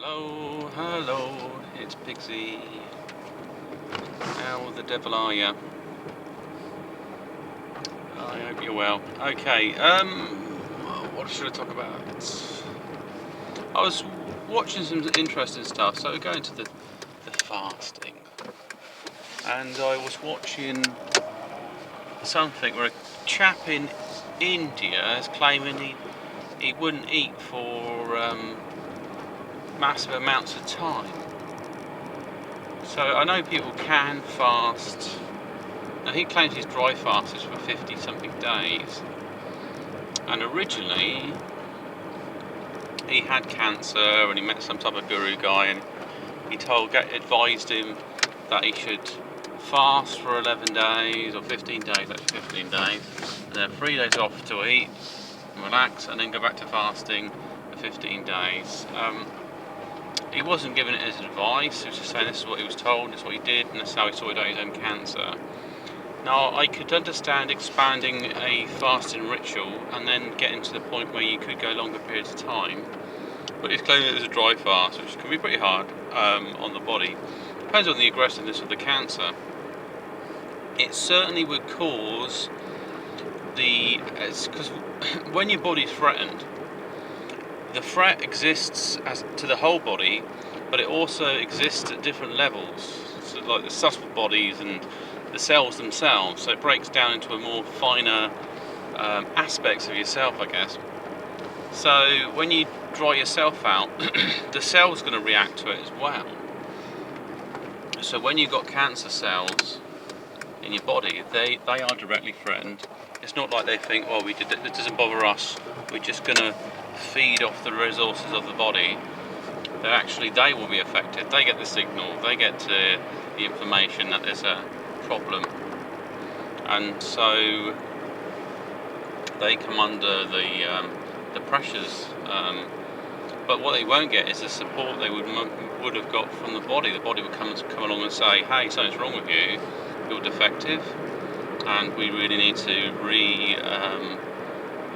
Hello, hello, it's Pixie. How the devil are you? I hope you're well. Okay, what should I talk about? I was watching some interesting stuff, so going to the fasting. And I was watching something where a chap in India is claiming he wouldn't eat for massive amounts of time. So I know people can fast. Now he claims he's dry fasted for 50 something days, and originally he had cancer and he met some type of guru guy and he advised him that he should fast for 11 days or 15 days, actually 15 days, and then 3 days off to eat and relax, and then go back to fasting for 15 days. He wasn't giving it as advice, he was just saying this is what he was told, this is what he did, and that's how he sorted out his own cancer. Now, I could understand expanding a fasting ritual and then getting to the point where you could go longer periods of time, but he's claiming it was a dry fast, which can be pretty hard on the body. Depends on the aggressiveness of the cancer. It certainly would cause because when your body's threatened, the threat exists as to the whole body, but it also exists at different levels, so like the subtle bodies and the cells themselves, so it breaks down into a more finer aspects of yourself, I guess. So when you dry yourself out, the cell's going to react to it as well. So when you've got cancer cells in your body, they are directly threatened. It's not like they think, well, it doesn't bother us, we're just going to feed off the resources of the body. That actually they will be affected. They get the signal, they get the information that there's a problem, and so they come under the pressures. But what they won't get is the support they would have got from the body. The body would come along and say, "Hey, something's wrong with you. You're defective, and we really need to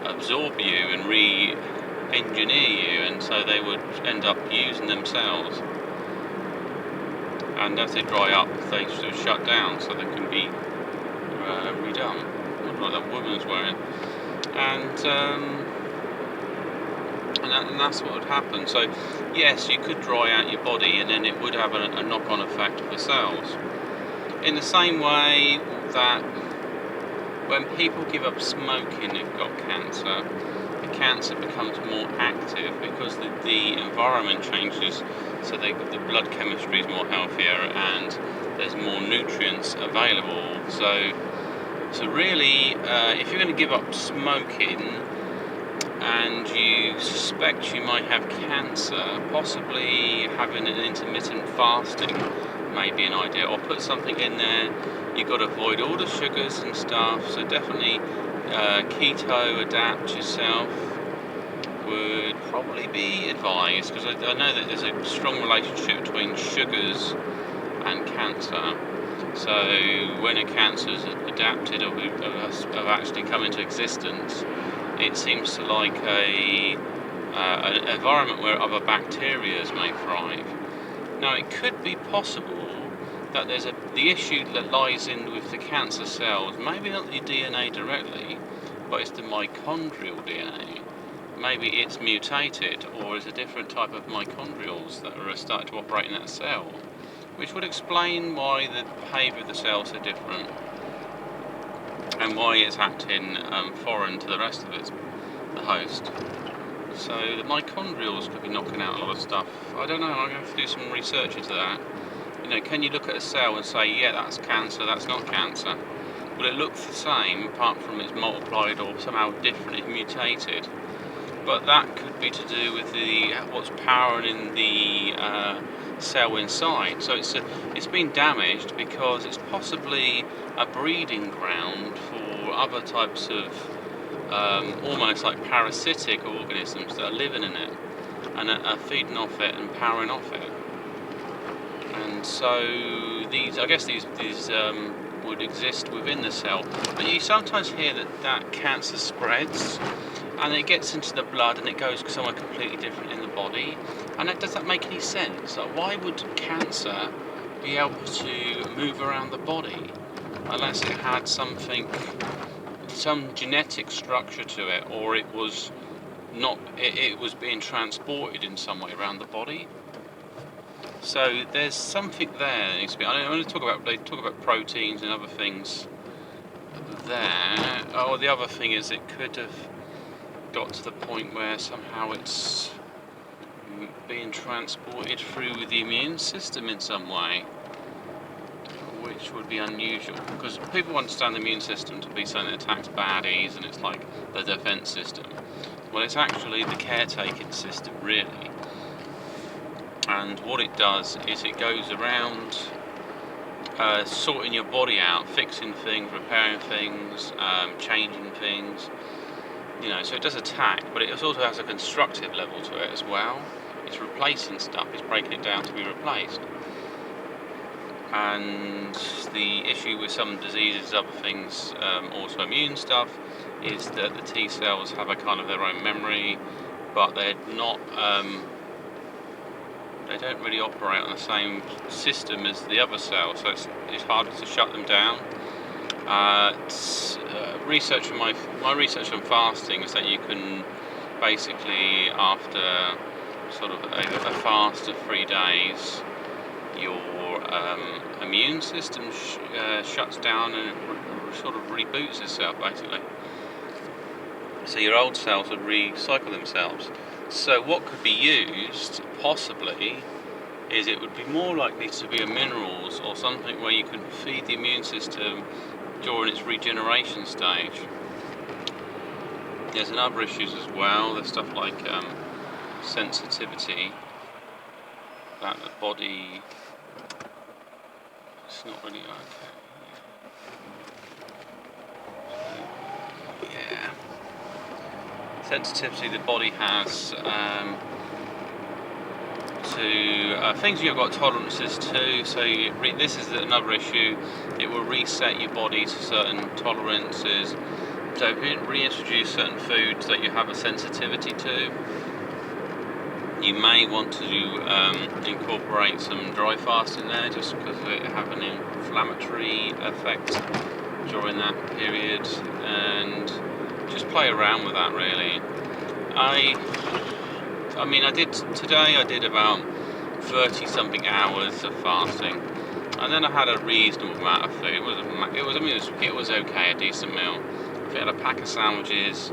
absorb you and re-engineer you." And so they would end up using themselves. And as they dry up, they sort of shut down so they can be redone, like that woman's wearing. And that's what would happen. So yes, you could dry out your body, and then it would have a knock-on effect of the cells. In the same way that when people give up smoking who've got cancer, the cancer becomes more active because the environment changes, so the blood chemistry is more healthier and there's more nutrients available. So really, if you're going to give up smoking and you suspect you might have cancer, possibly having an intermittent fasting may be an idea, or put something in there. You've got to avoid all the sugars and stuff, so definitely keto adapt yourself would probably be advised, because I know that there's a strong relationship between sugars and cancer. So when a cancer is adapted or have actually come into existence, it seems to like an environment where other bacteria may thrive. Now, it could be possible that the issue that lies in with the cancer cells, maybe not the DNA directly, but it's the mitochondrial DNA. Maybe it's mutated, or is a different type of mitochondrials that are starting to operate in that cell, which would explain why the behaviour of the cells are different and why it's acting foreign to the rest of the host. So the mitochondrials could be knocking out a lot of stuff. I don't know, I'm going to have to do some research into that. Can you look at a cell and say, yeah, that's cancer, that's not cancer? Will it look the same apart from it's multiplied or somehow different, it's mutated? But that could be to do with what's powering the cell inside. So it's been damaged because it's possibly a breeding ground for other types of almost like parasitic organisms that are living in it and are feeding off it and powering off it. And so these would exist within the cell. But you sometimes hear that cancer spreads, and it gets into the blood and it goes somewhere completely different in the body. And does that make any sense? Like, why would cancer be able to move around the body unless it had something, some genetic structure to it, or it was not, it was being transported in some way around the body? So there's something there that needs to be. I want to talk about, they talk about proteins and other things there. Oh, the other thing is it could have got to the point where somehow it's being transported through the immune system in some way, which would be unusual, because people understand the immune system to be something that attacks baddies and it's like the defense system. Well, it's actually the caretaking system, really. And what it does is it goes around sorting your body out, fixing things, repairing things, changing things. You know, so it does attack, but it also has a constructive level to it as well. It's replacing stuff, it's breaking it down to be replaced. And the issue with some diseases, other things, autoimmune stuff, is that the T cells have a kind of their own memory, but they're not, they don't really operate on the same system as the other cells, so it's harder to shut them down. Research from my research on fasting is that you can basically, after sort of a fast of 3 days, your immune system shuts down and it sort of reboots itself, basically. So your old cells would recycle themselves. So what could be used, possibly, is it would be more likely to be a minerals or something where you can feed the immune system during its regeneration stage. There's other issues as well. There's stuff like sensitivity, that the body, it's not really okay. Yeah. Sensitivity the body has to things you've got tolerances to. So this is another issue. It will reset your body to certain tolerances. So if you reintroduce certain foods that you have a sensitivity to, you may want to incorporate some dry fast in there, just because it have an inflammatory effect during that period, and just play around with that, really. I mean, today I did about 30 something hours of fasting, and then I had a reasonable amount of food. It was okay, a decent meal. I had a pack of sandwiches,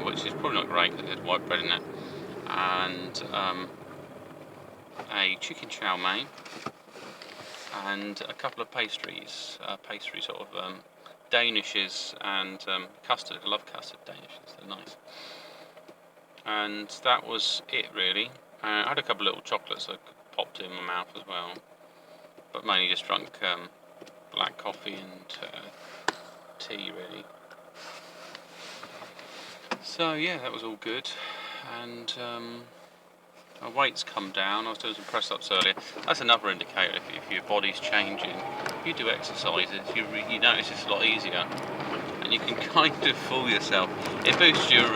which is probably not great because there's white bread in it, and a chicken chow mein, and a couple of pastries, sort of danishes and custard. I love custard danishes, they're nice. And that was it, really. I had a couple of little chocolates I popped in my mouth as well, but mainly just drunk black coffee and tea, really. So yeah, that was all good, and my weight's come down. I was doing some press-ups earlier. That's another indicator if your body's changing. If you do exercises, you notice it's a lot easier, and you can kind of fool yourself. It boosts your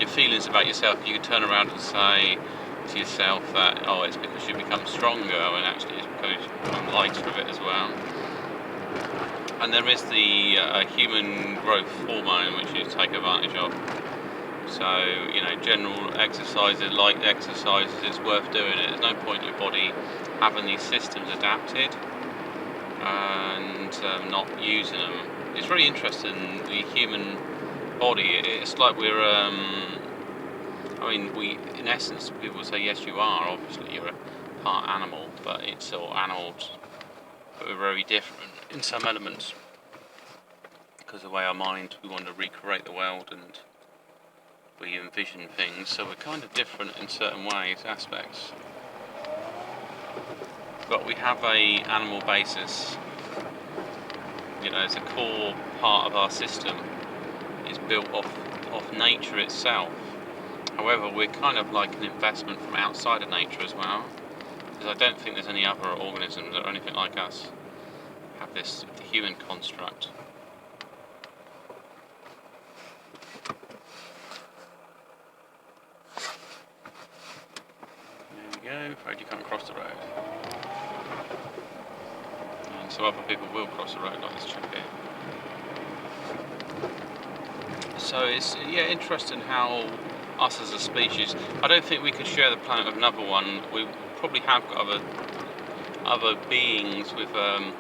feelings about yourself. You can turn around and say to yourself that, oh, it's because you become stronger, and actually it's because you become lighter with it as well. And there is the human growth hormone, which you take advantage of. So, you know, general exercises, light exercises, it's worth doing it. There's no point in your body having these systems adapted and not using them. It's very interesting, the human body. It's like we're, in essence, people say, yes, you are. Obviously, you're a part animal, but it's all animals, but we're very different in some elements. Because the way our mind, we want to recreate the world and we envision things, so we're kind of different in certain ways, aspects. But we have a animal basis. You know, it's a core part of our system. It's built off nature itself. However, we're kind of like an investment from outside of nature as well, because I don't think there's any other organisms or anything like us have this human construct. go. Afraid you can't cross the road. And so other people will cross the road, like this chap here. So it's interesting how us as a species. I don't think we could share the planet with another one. We probably have got other beings with the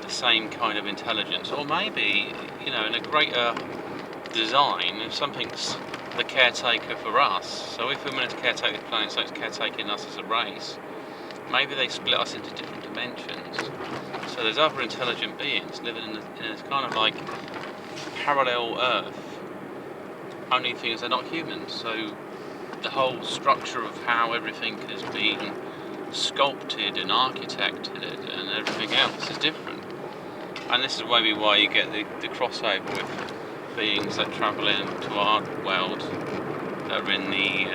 same kind of intelligence, or maybe in a greater design, if something's the caretaker for us. So if we're meant to caretake the planet, so it's caretaking us as a race. Maybe they split us into different dimensions. So there's other intelligent beings living in this kind of like parallel Earth. Only thing is they're not humans. So the whole structure of how everything has been sculpted and architected and everything else is different. And this is maybe why you get the crossover with beings that travel into our world that are in the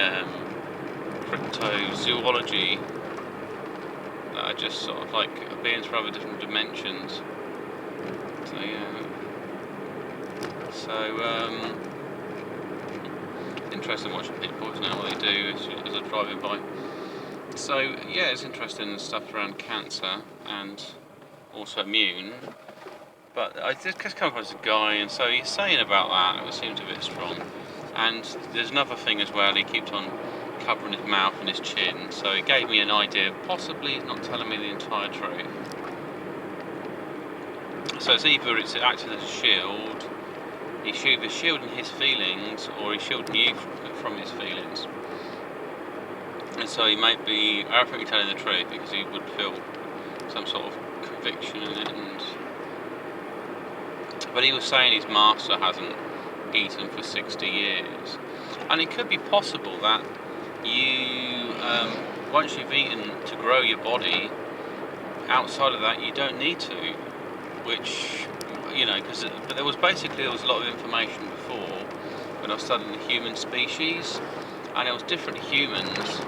cryptozoology, that are just sort of like beings from other different dimensions. So yeah. So interesting watching people, isn't it, what they do as they're driving by. So yeah, it's interesting stuff around cancer and also immune. But I just come across a guy, and so he's saying about that, it seems a bit strong. And there's another thing as well, he keeps on covering his mouth and his chin, so it gave me an idea, possibly he's not telling me the entire truth. So it's either it's acting as a shield, he's either shielding his feelings, or he's shielding you from his feelings. And so he might be, I don't think he's telling the truth, because he would feel some sort of conviction in it. But he was saying his master hasn't eaten for 60 years. And it could be possible that you, once you've eaten to grow your body, outside of that you don't need to. Which, but there was a lot of information before when I was studying the human species, and there was different humans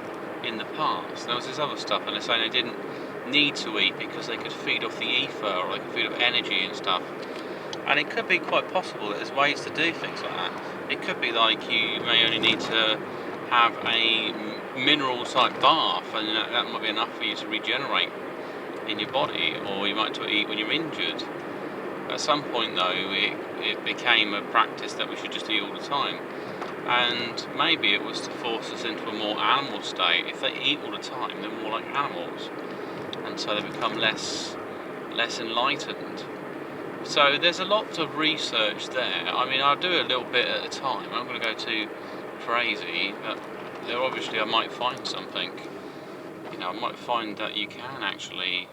in the past. There was this other stuff, and they're saying they didn't need to eat because they could feed off the ether, or they could feed off energy and stuff. And it could be quite possible that there's ways to do things like that. It could be like you may only need to have a mineral type bath, and that might be enough for you to regenerate in your body, or you might to eat when you're injured. At some point though, it became a practice that we should just eat all the time. And maybe it was to force us into a more animal state. If they eat all the time, they're more like animals. And so they become less enlightened. So there's a lot of research there. I mean, I'll do a little bit at a time. I'm not going to go too crazy, but there obviously I might find something. I might find that you can actually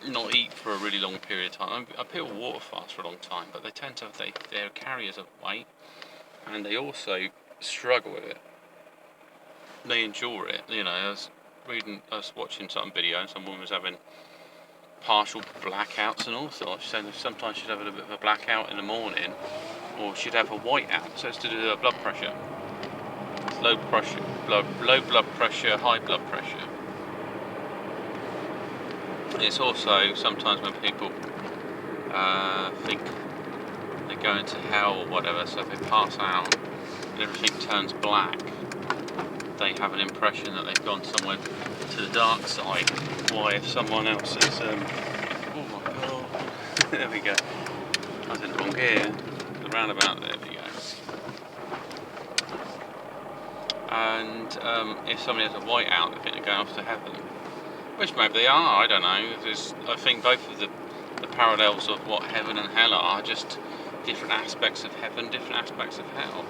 not eat for a really long period of time. People water fast for a long time, but they tend to they're carriers of weight, and they also struggle with it. They endure it. I was watching some video, and some woman was having partial blackouts and all sorts. She's saying sometimes she'd have a little bit of a blackout in the morning, or she'd have a whiteout. So it's to do with her blood pressure. Low blood pressure, high blood pressure. It's also sometimes when people think they're going to hell or whatever, so if they pass out and everything turns black, they have an impression that they've gone somewhere to the dark side. Why, if someone else is, oh my god, there we go, I was in the wrong gear, the roundabout, there we go. And if somebody has a whiteout, they think they're going off to heaven, which maybe they are, I don't know. I think both of the parallels of what heaven and hell are just different aspects of heaven, different aspects of hell.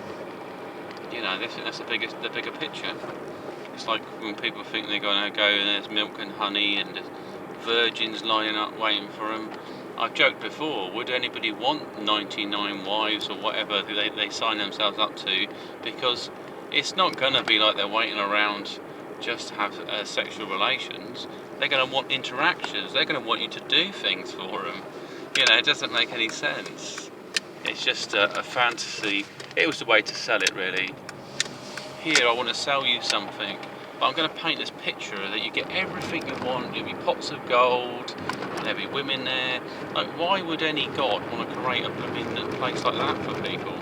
That's the bigger picture. It's like when people think they're going to go and there's milk and honey and there's virgins lining up waiting for them. I've joked before, would anybody want 99 wives or whatever they sign themselves up to? Because it's not going to be like they're waiting around just to have sexual relations. They're going to want interactions. They're going to want you to do things for them. It doesn't make any sense. It's just a fantasy. It was the way to sell it, really. Here, I want to sell you something, but I'm going to paint this picture that you get everything you want. There'll be pots of gold, there'll be women there. Like, why would any god want to create a place like that for people?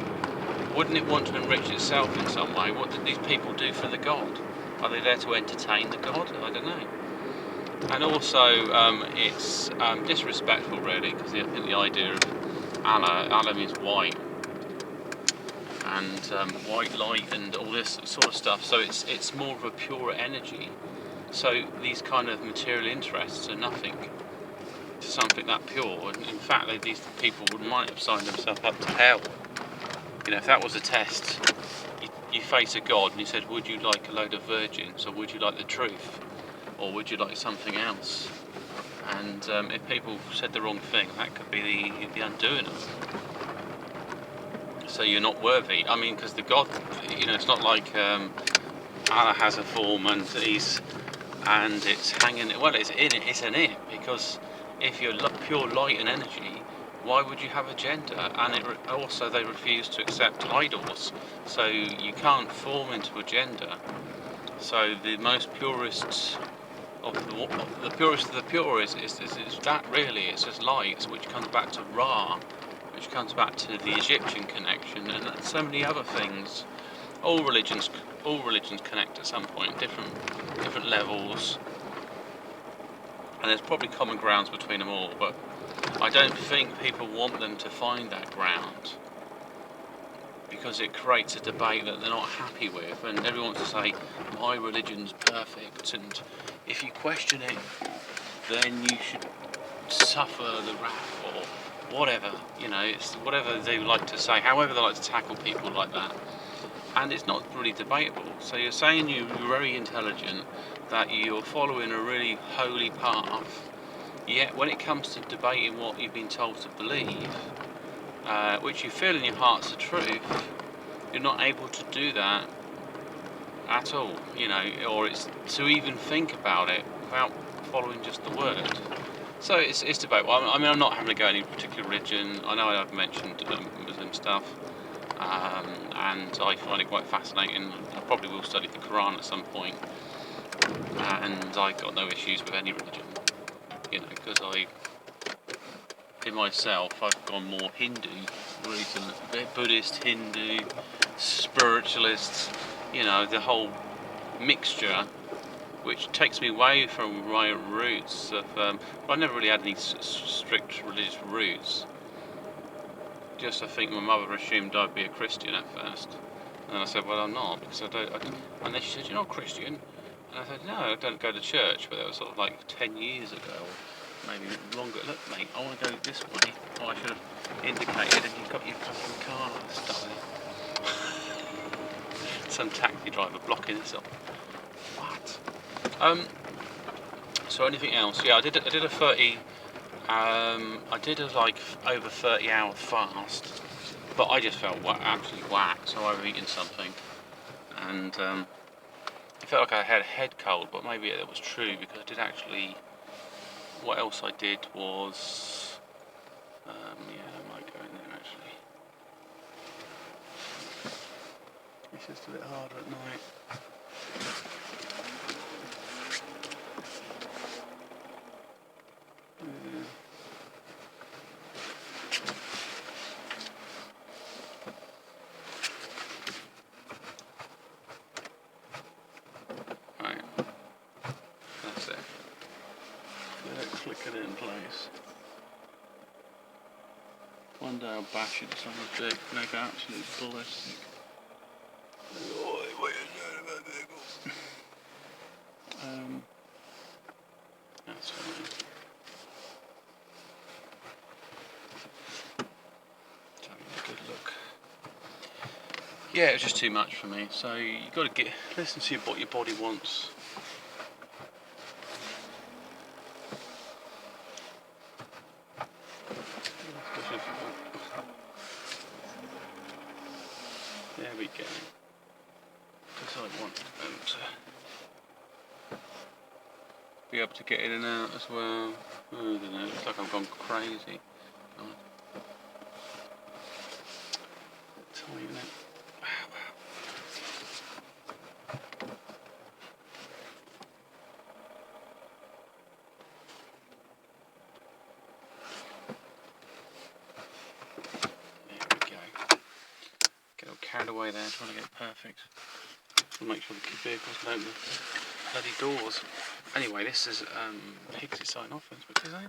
Wouldn't it want to enrich itself in some way? What did these people do for the god? Are they there to entertain the god? I don't know. And also, it's disrespectful, really, because I think the idea of Allah means white, and white light and all this sort of stuff. So it's more of a pure energy. So these kind of material interests are nothing to something that pure. And in fact, these people might have signed themselves up to hell. You know, if that was a test, you face a god and he said, would you like a load of virgins, or would you like the truth, or would you like something else? And if people said the wrong thing, that could be the undoing of it. So you're not worthy. I mean, because the god, you know, it's not like Allah has a form and it's hanging. Well, it's in it, because if you're pure light and energy, why would you have a gender? And also they refuse to accept idols, so you can't form into a gender. So the most purest of the purest of the pure is that, really. It's just light, which comes back to Ra, which comes back to the Egyptian connection, and so many other things. All religions connect at some point, different levels, and there's probably common grounds between them all, but I don't think people want them to find that ground, because it creates a debate that they're not happy with, and everyone wants to say, my religion's perfect, and if you question it, then you should suffer the wrath, or whatever, you know, it's whatever they like to say, however they like to tackle people like that. And it's not really debatable. So you're saying you're very intelligent, that you're following a really holy path, yet when it comes to debating what you've been told to believe, which you feel in your heart's the truth, you're not able to do that at all, you know, or it's to even think about it without following just the word. So it's debatable. I mean, I'm not having to go any particular religion. I know I've mentioned Muslim stuff, and I find it quite fascinating. I probably will study the Quran at some point, and I've got no issues with any religion, you know, because in myself, I've gone more Hindu recently, Buddhist, Hindu, spiritualists, you know, the whole mixture, which takes me away from my roots of, I never really had any strict religious roots. Just I think my mother assumed I'd be a Christian at first, and I said, well, I'm not, because and then she said, you're not Christian? And I said, no, I don't go to church, but that was sort of like 10 years ago, or maybe longer. Look, mate, I want to go this way. Oh, I should have indicated, and you've got your fucking car stuck there. Some taxi driver blocking us up. What? So anything else? Yeah, I did a 30. I did a like over 30-hour fast, but I just felt absolutely whacked. So I was eating something, and it felt like I had a head cold. But maybe it was true, because I did actually. What else I did was, yeah, I might go in there actually. It's just a bit harder at night. Right, that's it. Let it click it in place. One day I'll bash it someone's dick, make absolute ballistic. Oh, what are you doing about bagels? That's fine. Just having a good look. Yeah, it was just too much for me. So you've got to listen to what your body wants. There we go. Because I want them to be able to get in and out as well. I don't know, it looks like I've gone crazy. Tighten it. There we go. Get all carried away there, trying to get perfect. to make sure the vehicles don't open the bloody doors. Anyway, this is Higgs is signing off. What's his name?